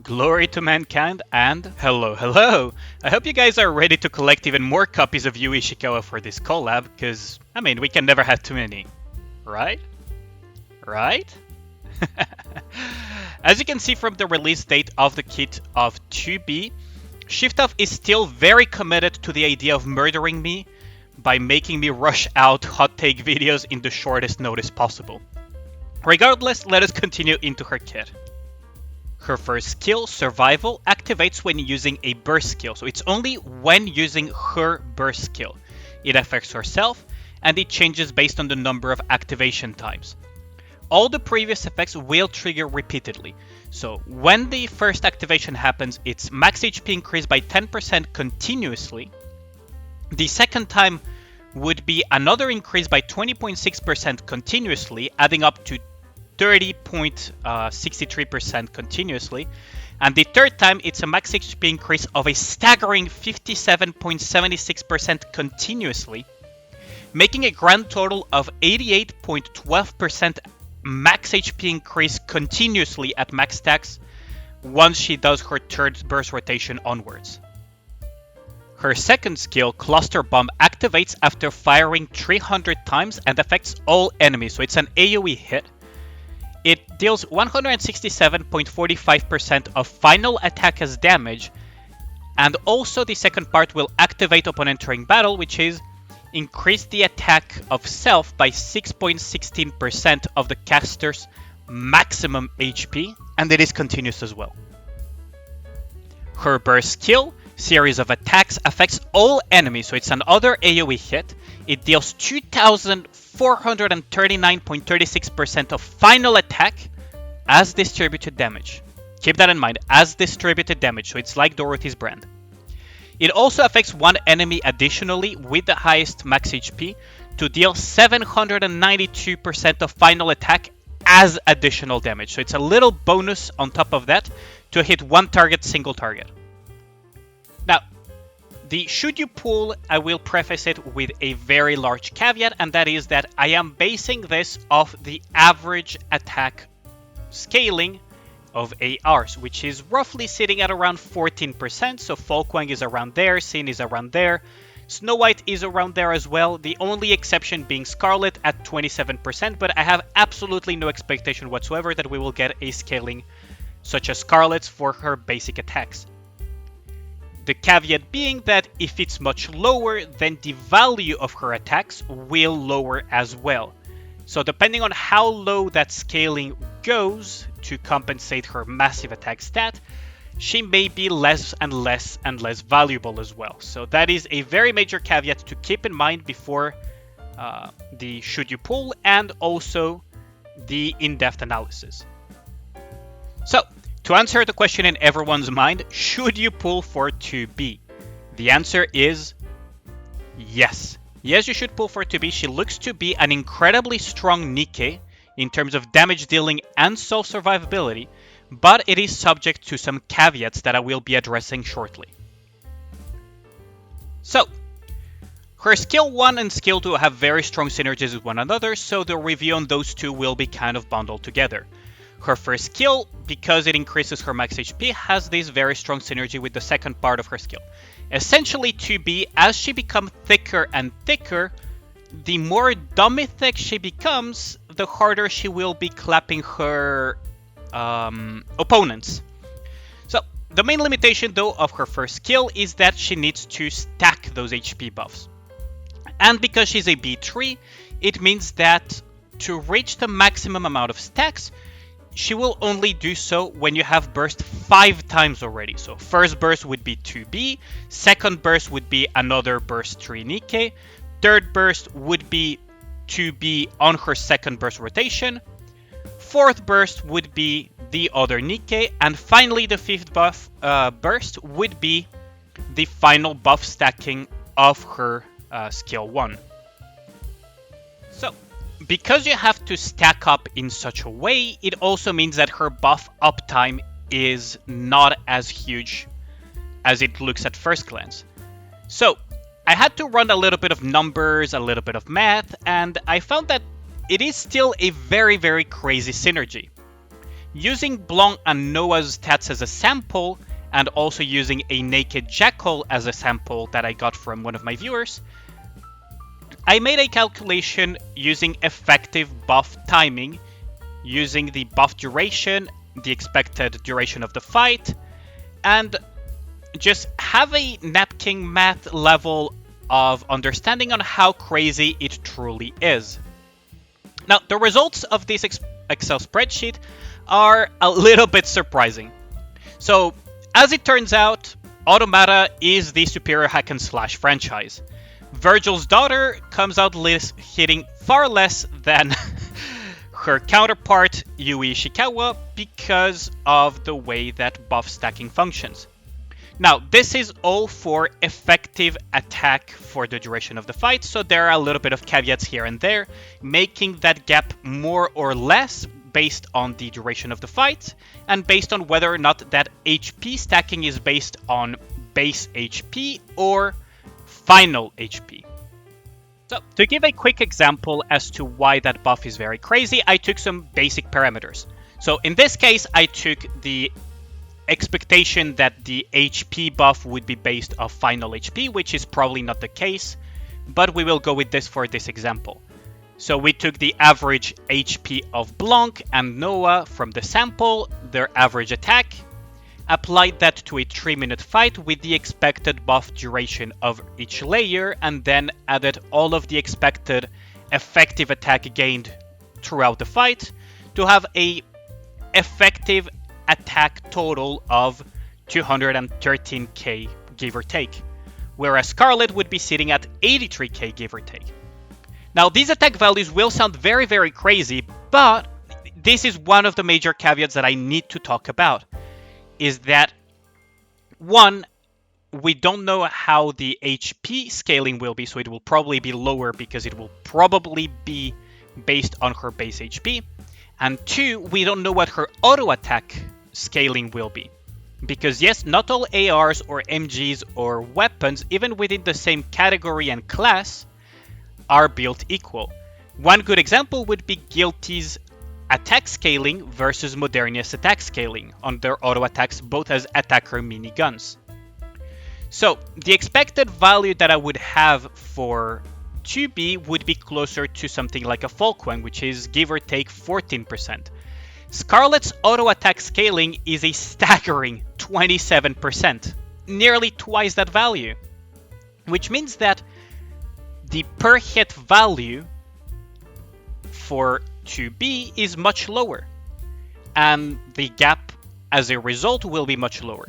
glory to mankind, and hello. I hope you guys are ready to collect even more copies of Yui Ishikawa for this collab, because, I mean, we can never have too many. Right? Right? As you can see from the release date of the kit of 2B, Shiftoff is still very committed to the idea of murdering me by making me rush out hot take videos in the shortest notice possible. Regardless, let us continue into her kit. Her first skill, Survival, activates when using a burst skill, so it's only when using her burst skill. It affects herself, and it changes based on the number of activation times. All the previous effects will trigger repeatedly, so when the first activation happens, it's max HP increased by 10% continuously. The second time would be another increase by 20.6% continuously, adding up to 30.63% continuously. And the third time, it's a max HP increase of a staggering 57.76% continuously, making a grand total of 88.12% max HP increase continuously at max stacks once she does her third burst rotation onwards. Her second skill, Cluster Bomb, activates after firing 300 times and affects all enemies, so it's an AoE hit. It deals 167.45% of final attack as damage, and also the second part will activate upon entering battle, which is increase the attack of self by 6.16% of the caster's maximum HP, and it is continuous as well. Her burst skill, Series of Attacks, affects all enemies, so it's another AoE hit. It deals 2,439.36% of final attack as distributed damage. Keep that in mind, as distributed damage, so it's like Dorothy's brand. It also affects one enemy additionally with the highest max HP to deal 792% of final attack as additional damage. So it's a little bonus on top of that to hit one target, single target. Now, the should you pull, I will preface it with a very large caveat, and that is that I am basing this off the average attack scaling of ARs, which is roughly sitting at around 14%, so Folkwang is around there, Sin is around there, Snow White is around there as well, the only exception being Scarlet at 27%, but I have absolutely no expectation whatsoever that we will get a scaling such as Scarlet's for her basic attacks. The caveat being that if it's much lower, then the value of her attacks will lower as well. So depending on how low that scaling goes to compensate her massive attack stat, she may be less and less and less valuable as well. So that is a very major caveat to keep in mind before the should you pull and also the in-depth analysis. So, to answer the question in everyone's mind, should you pull for 2B? The answer is yes. Yes, you should pull for 2B. She looks to be an incredibly strong Nikke in terms of damage dealing and self-survivability, but it is subject to some caveats that I will be addressing shortly. So, her skill 1 and skill 2 have very strong synergies with one another, so the review on those two will be kind of bundled together. Her first skill, because it increases her max HP, has this very strong synergy with the second part of her skill. Essentially 2B, as she becomes thicker and thicker, the more Domithec she becomes, the harder she will be clapping her opponents. So, the main limitation though of her first skill is that she needs to stack those HP buffs. And because she's a B3, it means that to reach the maximum amount of stacks, she will only do so when you have burst 5 times already. So first burst would be 2B, second burst would be another burst 3 Nikke, third burst would be 2B on her second burst rotation, fourth burst would be the other Nikke, and finally the fifth buff burst would be the final buff stacking of her skill 1. So, because you have to stack up in such a way, it also means that her buff uptime is not as huge as it looks at first glance. So, I had to run a little bit of numbers, a little bit of math, and I found that it is still a very, very crazy synergy. Using Blanc and Noah's stats as a sample, and also using a naked jackal as a sample that I got from one of my viewers, I made a calculation using effective buff timing, using the buff duration, the expected duration of the fight, and just have a napkin math level of understanding on how crazy it truly is. Now, the results of this Excel spreadsheet are a little bit surprising. So, as it turns out, Automata is the superior hack and slash franchise. Virgil's daughter comes out hitting far less than her counterpart Yui Ishikawa because of the way that buff stacking functions. Now, this is all for effective attack for the duration of the fight, so there are a little bit of caveats here and there, making that gap more or less based on the duration of the fight, and based on whether or not that HP stacking is based on base HP or final HP. So, to give a quick example as to why that buff is very crazy, I took some basic parameters. So, in this case, I took the expectation that the HP buff would be based off final HP, which is probably not the case, but we will go with this for this example. So we took the average HP of Blanc and Noah from the sample, their average attack, applied that to a 3-minute fight with the expected buff duration of each layer, and then added all of the expected effective attack gained throughout the fight to have a effective attack total of 213k, give or take, whereas Scarlet would be sitting at 83k, give or take. Now, these attack values will sound very, very crazy, but this is one of the major caveats that I need to talk about, is that, one, we don't know how the HP scaling will be, so it will probably be lower because it will probably be based on her base HP, and two, we don't know what her auto attack scaling will be. Because yes, not all ARs or MGs or weapons, even within the same category and class, are built equal. One good example would be Guilty's attack scaling versus Modernia's attack scaling on their auto attacks, both as attacker miniguns. So the expected value that I would have for 2B would be closer to something like a Falcon, which is give or take 14%. Scarlet's auto attack scaling is a staggering 27%, nearly twice that value, which means that the per hit value for 2B is much lower, and the gap as a result will be much lower.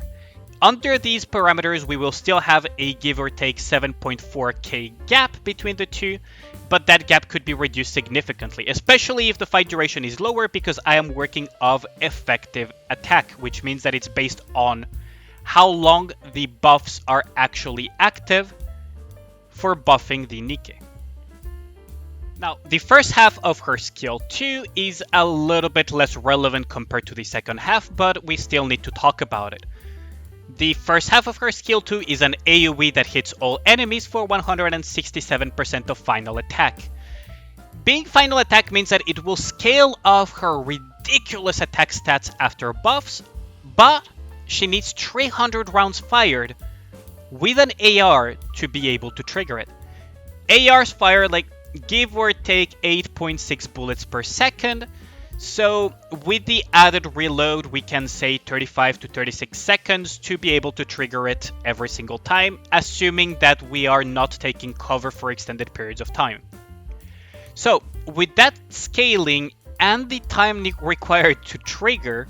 Under these parameters, we will still have a give or take 7.4k gap between the two, but that gap could be reduced significantly, especially if the fight duration is lower, because I am working of effective attack, which means that it's based on how long the buffs are actually active for buffing the Nikke. Now, the first half of her skill 2 is a little bit less relevant compared to the second half, but we still need to talk about it. The first half of her skill 2 is an AoE that hits all enemies for 167% of final attack. Being final attack means that it will scale off her ridiculous attack stats after buffs, but she needs 300 rounds fired with an AR to be able to trigger it. ARs fire like give or take 8.6 bullets per second, so with the added reload we can say 35 to 36 seconds to be able to trigger it every single time, assuming that we are not taking cover for extended periods of time. So with that scaling and the time required to trigger,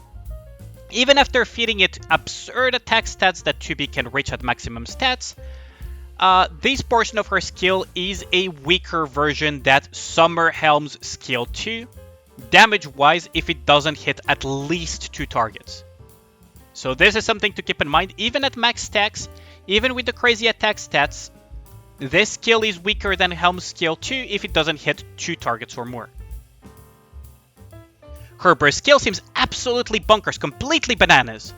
even after feeding it absurd attack stats that 2B can reach at maximum stats, this portion of her skill is a weaker version that Summer Helm's skill 2, damage-wise, if it doesn't hit at least 2 targets. So this is something to keep in mind. Even at max stacks, even with the crazy attack stats, this skill is weaker than Helm's skill 2 if it doesn't hit 2 targets or more. Her burst skill seems absolutely bonkers, completely bananas,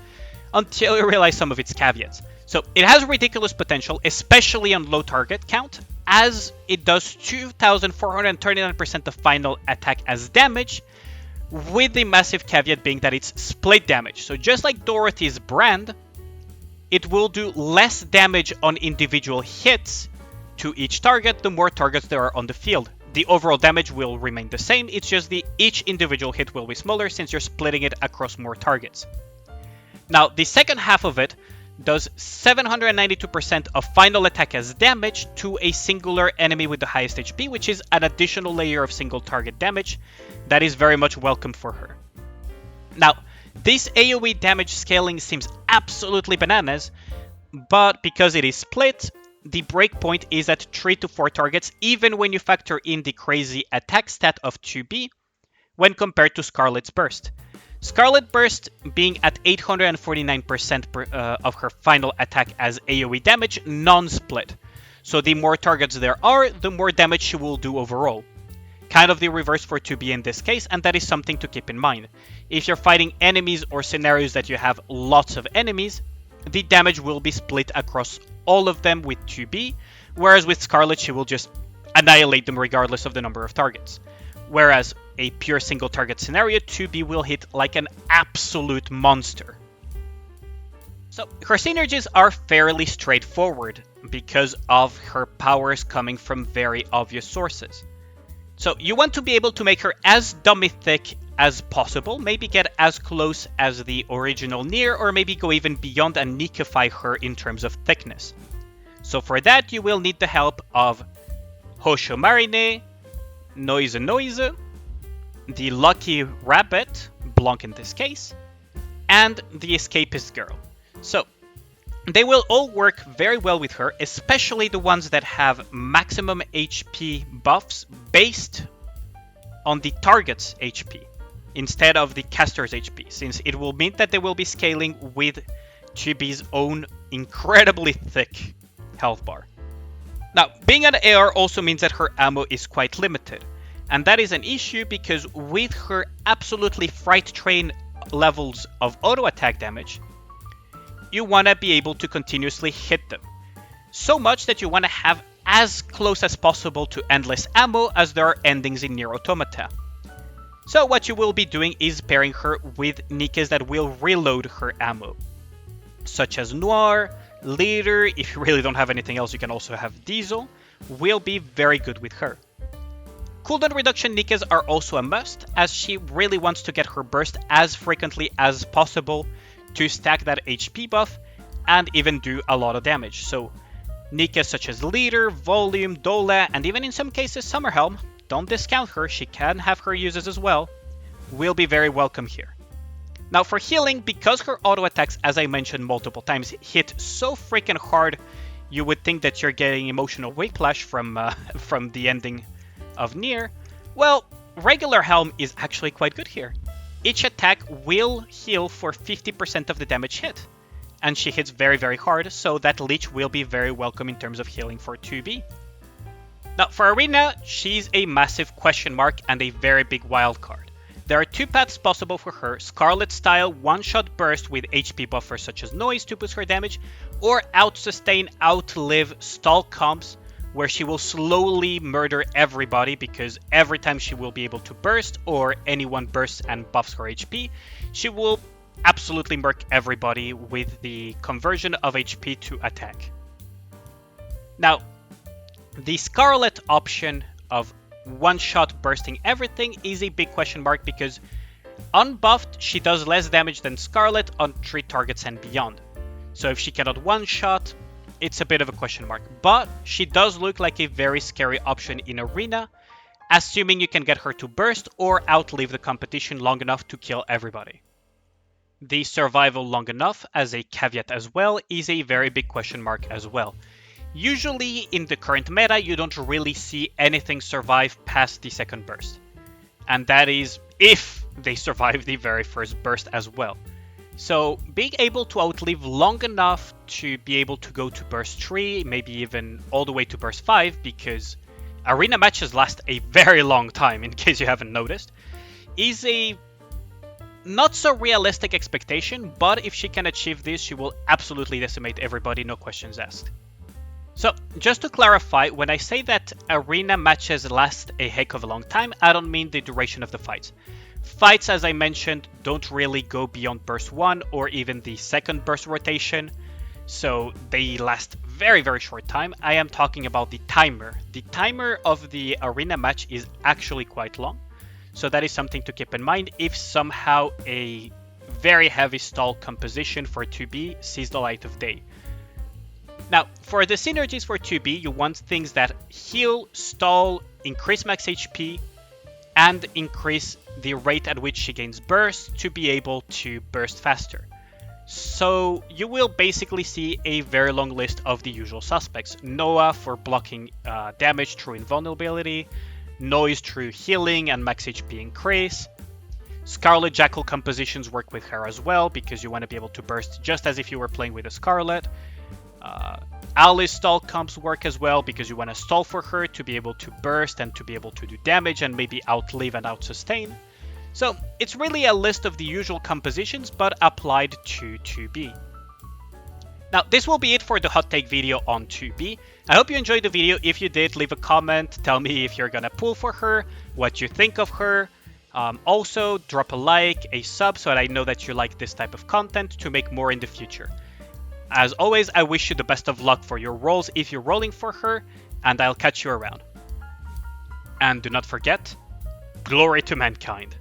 until you realize some of its caveats. So it has ridiculous potential, especially on low target count, as it does 2,439% of final attack as damage, with the massive caveat being that it's split damage. So just like Dorothy's brand, it will do less damage on individual hits to each target the more targets there are on the field. The overall damage will remain the same, it's just each individual hit will be smaller since you're splitting it across more targets. Now, the second half of it does 792% of final attack as damage to a singular enemy with the highest HP, which is an additional layer of single target damage that is very much welcome for her. Now, this AoE damage scaling seems absolutely bananas, but because it is split, the breakpoint is at 3 to 4 targets, even when you factor in the crazy attack stat of 2B when compared to Scarlet's Burst. Scarlet Burst being at 849% of her final attack as AoE damage, non-split. So the more targets there are, the more damage she will do overall. Kind of the reverse for 2B in this case, and that is something to keep in mind. If you're fighting enemies or scenarios that you have lots of enemies, the damage will be split across all of them with 2B, whereas with Scarlet she will just annihilate them regardless of the number of targets. Whereas a pure single target scenario, 2B will hit like an absolute monster. So her synergies are fairly straightforward because of her powers coming from very obvious sources. So you want to be able to make her as dummy thick as possible, maybe get as close as the original Nier, or maybe go even beyond and Nikkify her in terms of thickness. So for that you will need the help of Hosho Marine, Noise, the Lucky Rabbit, Blanc in this case, and the Escapist Girl. So they will all work very well with her, especially the ones that have maximum HP buffs based on the target's HP instead of the caster's HP, since it will mean that they will be scaling with Chibi's own incredibly thick health bar. Now, being an AR also means that her ammo is quite limited, and that is an issue because with her absolutely Fright Train levels of auto attack damage, you want to be able to continuously hit them. So much that you want to have as close as possible to endless ammo as there are endings in Nier Automata. So what you will be doing is pairing her with Nikkes that will reload her ammo, such as Noir, Leader. If you really don't have anything else, you can also have Diesel, will be very good with her. Cooldown reduction Nikkes are also a must, as she really wants to get her burst as frequently as possible to stack that HP buff and even do a lot of damage. So Nikkes such as Leader, Volume, Dola, and even in some cases Summerhelm, don't discount her, she can have her uses as well, will be very welcome here. Now for healing, because her auto attacks, as I mentioned multiple times, hit so freaking hard, you would think that you're getting emotional whiplash from the ending of Nier. Well, regular Helm is actually quite good here. Each attack will heal for 50% of the damage hit, and she hits very, very hard, so that leech will be very welcome in terms of healing for 2B. Now for Arena, she's a massive question mark and a very big wildcard. There are two paths possible for her: Scarlet style one-shot burst with HP buffers such as Noise to boost her damage, or out-sustain, outlive stall comps where she will slowly murder everybody because every time she will be able to burst or anyone bursts and buffs her HP, she will absolutely murk everybody with the conversion of HP to attack. Now, the Scarlet option of one-shot bursting everything is a big question mark because unbuffed, she does less damage than Scarlet on 3 targets and beyond. So if she cannot one-shot, it's a bit of a question mark. But she does look like a very scary option in Arena, assuming you can get her to burst or outlive the competition long enough to kill everybody. The survival long enough, as a caveat as well, is a very big question mark as well. Usually in the current meta, you don't really see anything survive past the second burst. And that is if they survive the very first burst as well. So being able to outlive long enough to be able to go to burst 3, maybe even all the way to burst 5, because arena matches last a very long time in case you haven't noticed, is a not so realistic expectation, but if she can achieve this, she will absolutely decimate everybody, no questions asked. So, just to clarify, when I say that arena matches last a heck of a long time, I don't mean the duration of the fights. Fights, as I mentioned, don't really go beyond burst 1 or even the second burst rotation, so they last very, very short time. I am talking about the timer. The timer of the arena match is actually quite long, so that is something to keep in mind if somehow a very heavy stall composition for 2B sees the light of day. Now, for the synergies for 2B, you want things that heal, stall, increase max HP, and increase the rate at which she gains burst to be able to burst faster. So you will basically see a very long list of the usual suspects. Noah for blocking damage through invulnerability, Noise through healing and max HP increase. Scarlet Jackal compositions work with her as well, because you want to be able to burst just as if you were playing with a Scarlet. Alice stall comps work as well, because you want to stall for her to be able to burst and to be able to do damage and maybe outlive and outsustain. So it's really a list of the usual compositions, but applied to 2B. Now, this will be it for the hot take video on 2B. I hope you enjoyed the video. If you did, leave a comment. Tell me if you're gonna pull for her, what you think of her. Also, drop a like, a sub, so that I know that you like this type of content to make more in the future. As always, I wish you the best of luck for your rolls if you're rolling for her, and I'll catch you around. And do not forget, glory to mankind.